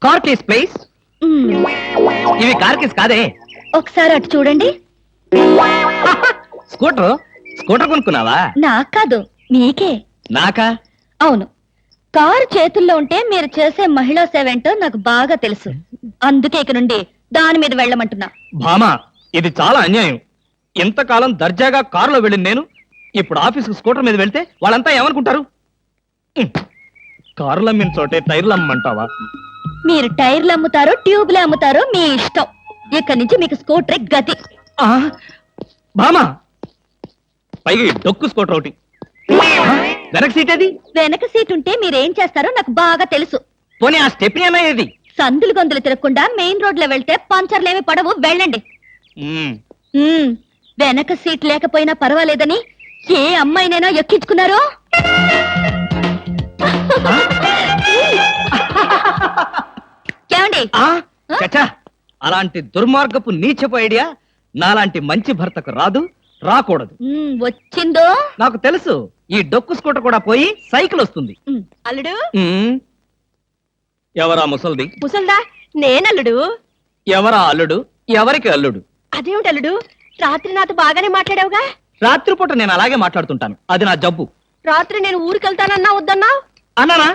Car case please. ఇవి car case కాదే. ఒకసారి అటు చూడండి. స్కూటర్ స్కూటర్ కొనుక్కున్నావా? నాకు కాదు, మీకే. నాకా? అవును, కారు చేతుల్లో ఉంటే మీరు చేసే మహిళా సేవ ఏంటో నాకు బాగా తెలుసు. అందుకే ఇక నుండి దాని మీద వెళ్ళమంటున్నా. భామా, ఇది చాలా అన్యాయం. ఎంతకాలం దర్జాగా కారులో వెళ్ళింది నేను, ఇప్పుడు ఆఫీస్కి స్కూటర్ మీద వెళ్తే వాళ్ళంతా ఏమనుకుంటారు? కారులు అమ్మిన చోటే టైర్లు అమ్మంటావా? మీరు టైర్లు అమ్ముతారో ట్యూబ్లు అమ్ముతారో మీ ఇష్టం. ఇక్కడి నుంచి మీకు స్కూటర్ గతి. భామా, పైగా ఈ డొక్కు స్కూటర్ ఒకటి. వెనక సీట్ ఏది? వెనక సీట్ ఉంటే మీరేం చేస్తారో నాకు బాగా తెలుసు. పోనీ ఆ స్టెప్నీ అనేది? సందులు గొంతులు తిరగకుండా మెయిన్ రోడ్ లో వెళ్తే పంచర్లేమి పడవు, వెళ్ళండి. వెనక సీట్ లేకపోయినా పర్వాలేదని ఏ అమ్మాయినైనా ఎక్కించుకున్నారో? ఏమండి? చచ్చా, అలాంటి దుర్మార్గపు నీచపు ఐడియా నాలాంటి మంచి భర్తకు రాదు, రాకూడదు. వచ్చిందో నాకు తెలుసు. ఈ డొక్కు స్కూటర్ కూడా పోయి సైకిల్ వస్తుంది. అల్లుడు. ఎవరా ముసల్ది? ముసల్దా? నేనల్లుడు. ఎవరా అల్లుడు? ఎవరికి అల్లుడు? అదేమిటి అల్లుడు, రాత్రి నాతో బాగానే మాట్లాడావుగా? రాత్రిపూట నేను అలాగే మాట్లాడుతుంటాను, అది నా జబ్బు. రాత్రి నేను ఊరికెళ్తానన్నా వద్దన్నా? అన్నానా?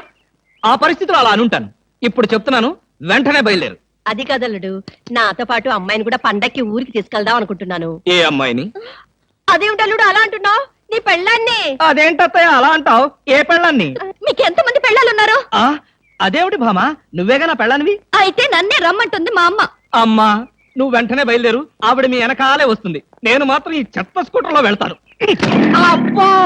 ఆ పరిస్థితిలో అలా అనుంటాను. ఇప్పుడు చెప్తున్నాను, వెంటనే బయలుదేరు. అది కదల్లుడు, నాతో పాటు అమ్మాయిని కూడా పండక్కి ఊరికి తీసుకెళ్దాం అనుకుంటున్నాను. ఏ అమ్మాయిని? అదేమిటల్లుడు అలా అంటున్నావు? నీ పెళ్ళాన్ని. అదేంటత్తయ్య అలా అంటావు? ఏ పెళ్ళాన్ని? మీకెంతమంది పెళ్ళాలున్నారు? అదేమిటి భామా, నువ్వేగా నా పెళ్ళానివి? అయితే నన్నే రమ్మంటుంది మా అమ్మ. అమ్మా, నువ్వు వెంటనే బయలుదేరు. ఆవిడ మీ వెనకాలే వస్తుంది. నేను మాత్రం ఈ చెత్త స్కూటర్లో వెళ్తాను. అబ్బా!